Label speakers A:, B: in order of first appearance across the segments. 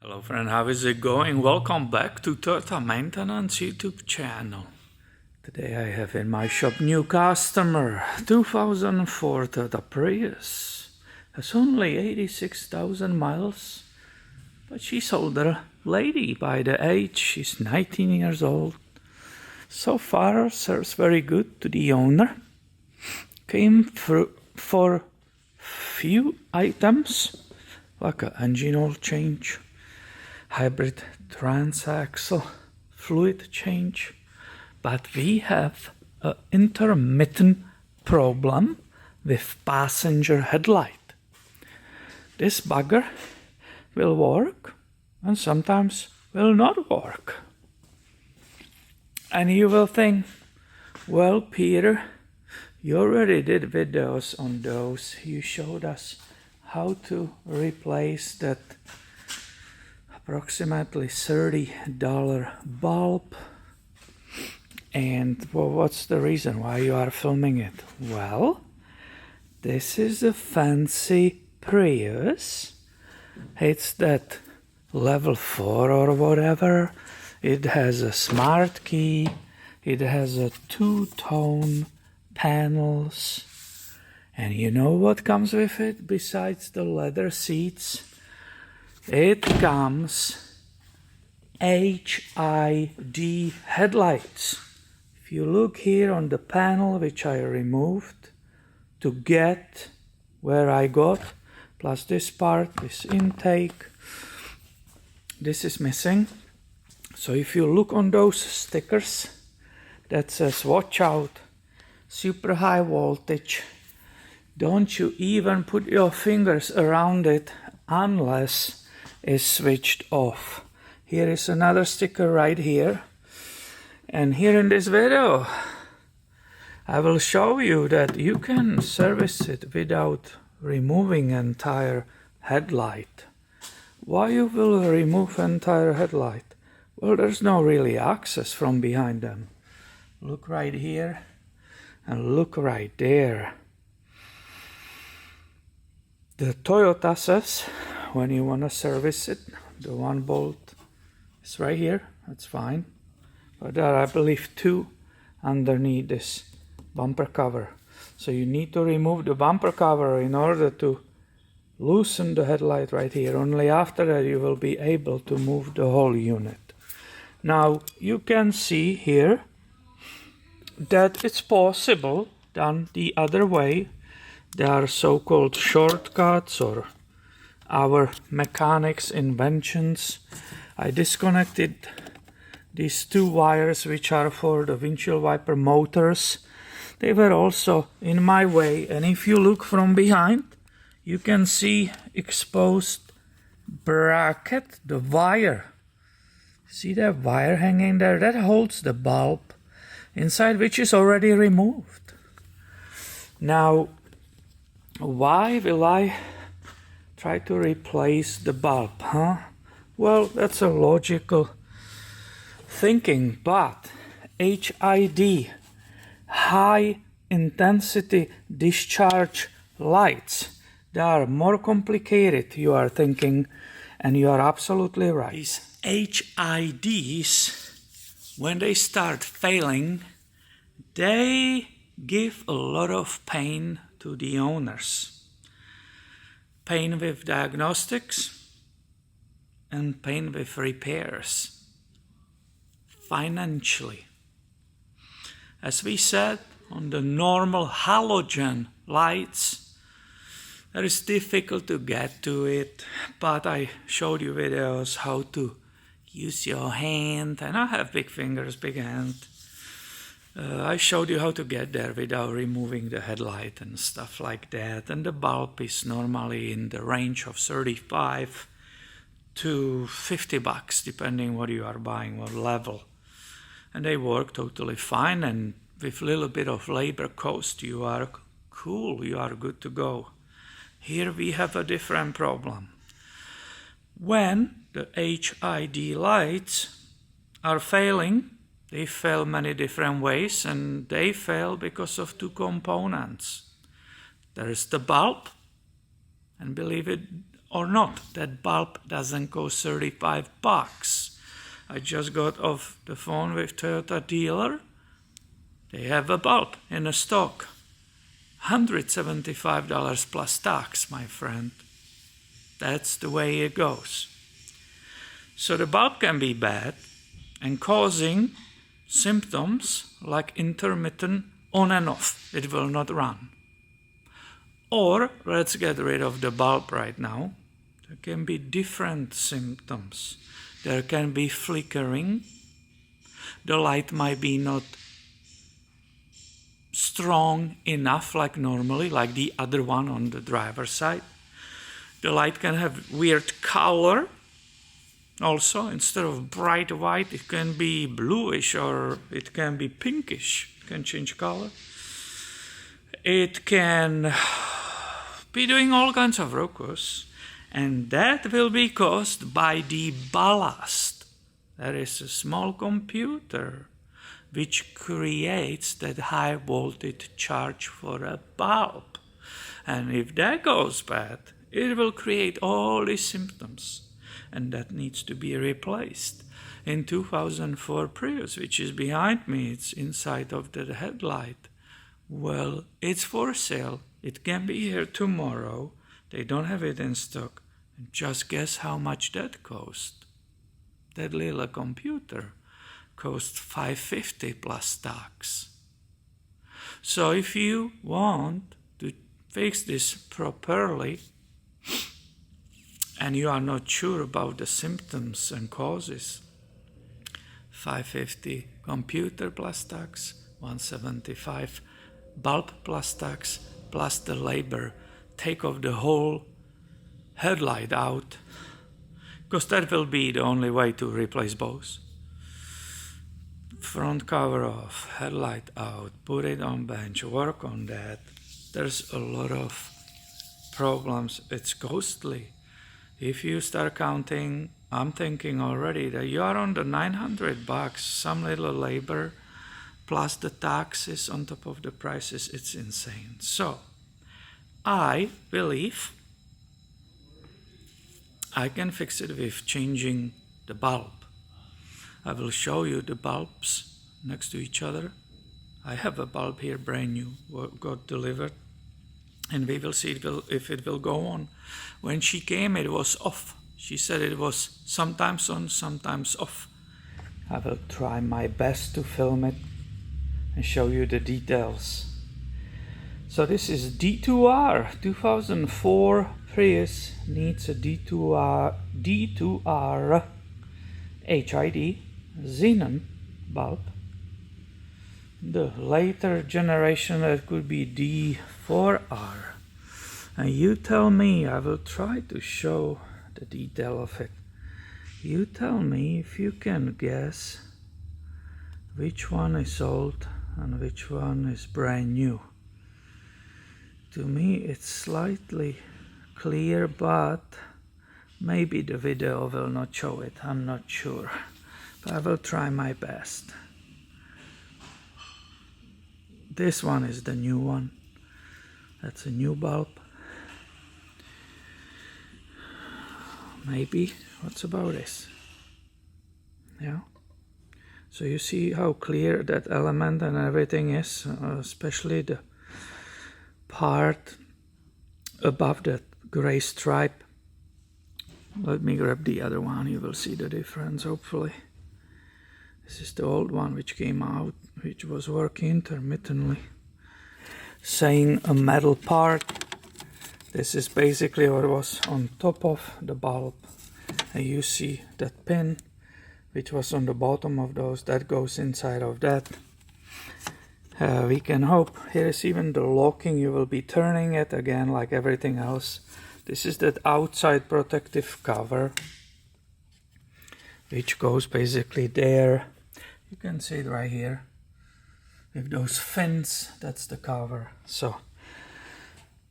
A: Hello friend, how is it going? Welcome back to Toyota Maintenance YouTube channel. Today I have in my shop new customer, 2004 Toyota Prius. Has only 86,000 miles, but she's older lady by the age. She's 19 years old. So far serves very good to the owner. Came for few items like an engine oil change, hybrid transaxle fluid change, but we have an intermittent problem with passenger headlight. This bugger will work and sometimes will not work. And you will think, well, Peter, you already did videos on those. You showed us how to replace that approximately $30 bulb. And well, what's the reason why you are filming it? Well, this is a fancy Prius. It's that level 4 or whatever. It has a smart key. It has a two-tone panels. And you know what comes with it besides the leather seats? It comes HID headlights. If you look here on the panel, which I removed to get where I got, plus this part, this intake, this is missing. So if you look on those stickers that says watch out, super high voltage, don't you even put your fingers around it unless is switched off. Here is another sticker right here, and here in this video I will show you that you can service it without removing entire headlight. Why you will remove entire headlight? Well, there's no really access from behind them. Look right here and look right there. The Toyota says when you want to service it, the one bolt is right here, that's fine. But there are, I believe, two underneath this bumper cover. So you need to remove the bumper cover in order to loosen the headlight right here. Only after that you will be able to move the whole unit. Now you can see here that it's possible done the other way. There are so-called shortcuts or our mechanics' inventions. I disconnected these two wires which are for the windshield wiper motors. They were also in my way, and if you look from behind, you can see exposed bracket, the wire. See that wire hanging there? That holds the bulb inside, which is already removed. Now, why will I try to replace the bulb, huh? Well, that's a logical thinking, but HID, high intensity discharge lights, they are more complicated, you are thinking, and you are absolutely right. These HIDs, when they start failing, they give a lot of pain to the owners. Pain with diagnostics and pain with repairs. Financially. As we said, on the normal halogen lights, it is difficult to get to it, but I showed you videos how to use your hand, and I have big fingers, big hand. I showed you how to get there without removing the headlight and stuff like that. And the bulb is normally in the range of 35 to 50 bucks, depending what you are buying, what level. And they work totally fine, and with a little bit of labor cost, you are cool, you are good to go. Here we have a different problem. When the HID lights are failing, they fail many different ways, and they fail because of two components. There is the bulb, and believe it or not. That bulb doesn't cost $35. I just got off the phone with Toyota dealer. They have a bulb in a stock. $175 plus tax, my friend. That's the way it goes. So the bulb can be bad and causing symptoms like intermittent on and off. It will not run. Or let's get rid of the bulb right now. There can be different symptoms. There can be flickering. The light might be not strong enough like normally, like the other one on the driver's side. The light can have weird color. Also, instead of bright white, it can be bluish or it can be pinkish. It can change color. It can be doing all kinds of ruckus, and that will be caused by the ballast. There is a small computer which creates that high voltage charge for a bulb. And if that goes bad, it will create all these symptoms. And that needs to be replaced. In 2004 Prius, which is behind me, it's inside of the headlight. Well, it's for sale. It can be here tomorrow. They don't have it in stock. And just guess how much that cost. That little computer cost $550 plus tax. So if you want to fix this properly, and you are not sure about the symptoms and causes, $550 computer plus tax, $175 bulb plus tax, plus the labor. Take off the whole headlight out, because that will be the only way to replace both. Front cover off, headlight out, put it on bench, work on that. There's a lot of problems. It's costly. If you start counting, I'm thinking already that you are on the $900, some little labor, plus the taxes on top of the prices. It's insane. So, I believe I can fix it with changing the bulb. I will show you the bulbs next to each other. I have a bulb here, brand new, got delivered. And we will see if it will go on. When she came, it was off. She said it was sometimes on, sometimes off. I will try my best to film it and show you the details. So this is D2R, 2004 Prius needs a D2R HID xenon bulb. The later generation, that could be D4R. And you tell me, I will try to show the detail of it. You tell me if you can guess which one is old and which one is brand new. To me it's slightly clear, but maybe the video will not show it, I'm not sure. But I will try my best. This one is the new one. That's a new bulb. Maybe. What's about this? Yeah. So you see how clear that element and everything is, especially the part above that gray stripe. Let me grab the other one, you will see the difference hopefully. This is the old one which came out, which was working intermittently. Saying a metal part. This is basically what was on top of the bulb. And you see that pin which was on the bottom of those, that goes inside of that. We can hope. Here is even the locking, you will be turning it again like everything else. This is that outside protective cover which goes basically there. You can see it right here with those fins. That's the cover. So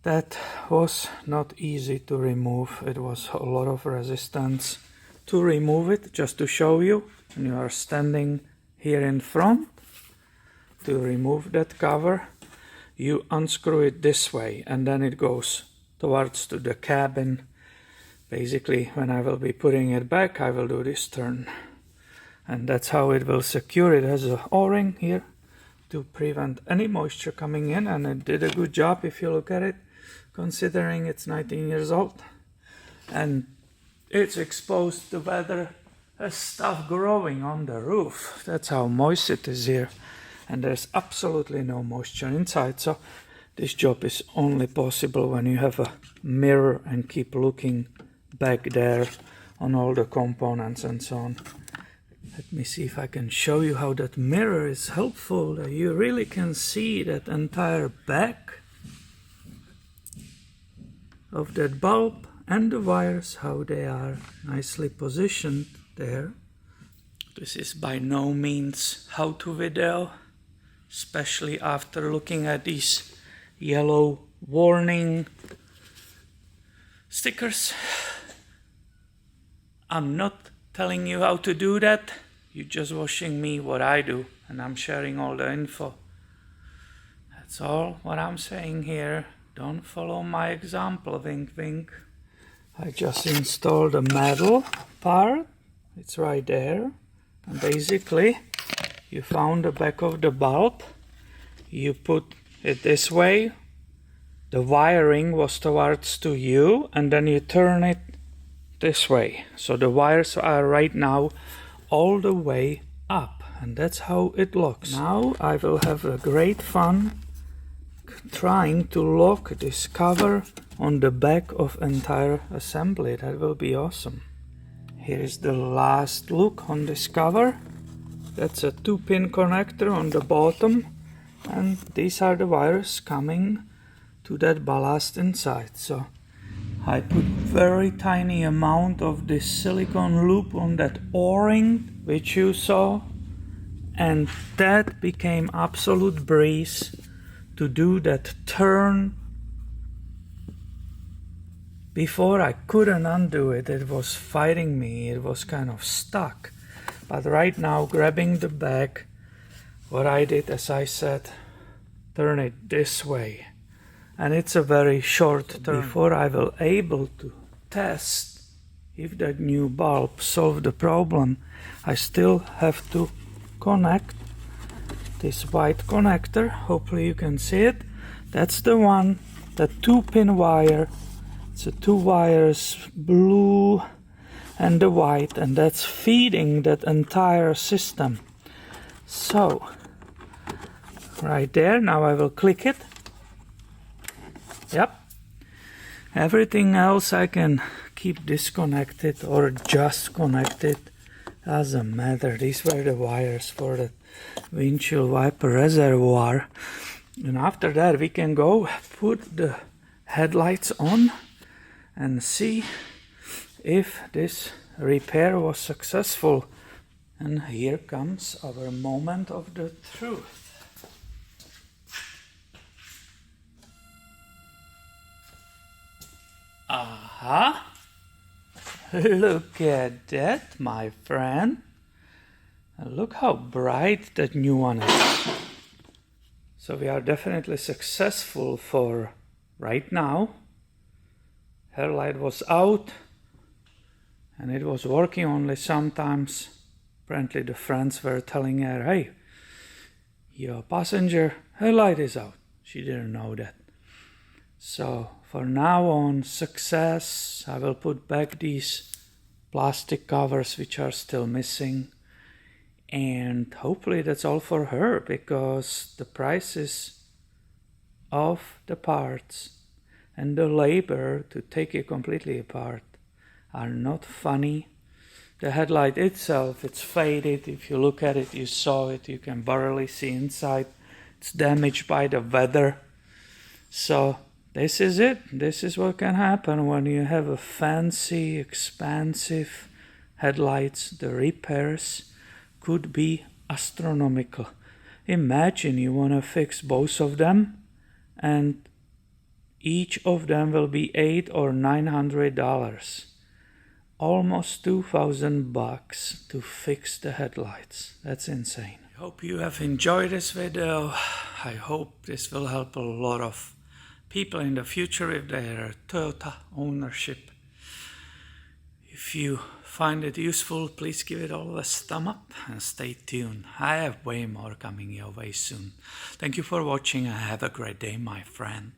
A: that was not easy to remove. It was a lot of resistance to remove it. Just to show you, when you are standing here in front, to remove that cover, you unscrew it this way and then it goes towards to the cabin basically when I will be putting it back, I will do this turn. And that's how it will secure. It has a O-ring here to prevent any moisture coming in, and it did a good job if you look at it, considering it's 19 years old. And it's exposed to weather as stuff growing on the roof. That's how moist it is here. And there's absolutely no moisture inside. So this job is only possible when you have a mirror and keep looking back there on all the components and so on. Let me see if I can show you how that mirror is helpful. You really can see that entire back of that bulb and the wires, how they are nicely positioned there. This is by no means how-to video, especially after looking at these yellow warning stickers. I'm not telling you how to do that. You're just watching me what I do, and I'm sharing all the info. That's all what I'm saying here. Don't follow my example, wink wink. I just installed a metal part. It's right there. And basically, you found the back of the bulb. You put it this way. The wiring was towards to you, and then you turn it this way. So the wires are right now all the way up, and that's how it looks. Now I will have a great fun trying to lock this cover on the back of entire assembly. That will be awesome. Here is the last look on this cover. That's a 2-pin connector on the bottom, and these are the wires coming to that ballast inside. So I put very tiny amount of this silicone loop on that O-ring which you saw, and that became absolute breeze to do that turn. Before I couldn't undo it, it was fighting me, it was kind of stuck. But right now, grabbing the back, what I did, as I said, turn it this way. And it's a very short turn. Before I will able to test if that new bulb solved the problem, I still have to connect this white connector. Hopefully you can see it. That's the one, the 2-pin wire. It's a 2 wires, blue and the white, and that's feeding that entire system. So right there, now I will click it. Yep. Everything else I can keep disconnected or just connected. Doesn't matter. These were the wires for the windshield wiper reservoir. And after that we can go put the headlights on and see if this repair was successful. And here comes our moment of the truth. Aha! Look at that, my friend. Look how bright that new one is. So we are definitely successful for right now. Headlight was out and it was working only sometimes. Apparently the friends were telling her, hey, your passenger headlight is out. She didn't know that. So for now on, success. I will put back these plastic covers which are still missing. And hopefully that's all for her, because the prices of the parts and the labor to take it completely apart are not funny. The headlight itself, it's faded. If you look at it, you saw it, you can barely see inside. It's damaged by the weather. So this is it. This is what can happen when you have a fancy, expensive headlights. The repairs could be astronomical. Imagine you want to fix both of them, and each of them will be $800 or $900. Almost $2,000 to fix the headlights. That's insane. I hope you have enjoyed this video. I hope this will help a lot of people in the future if they are Toyota ownership. If you find it useful, please give it all a thumb up and stay tuned. I have way more coming your way soon. Thank you for watching and have a great day, my friend.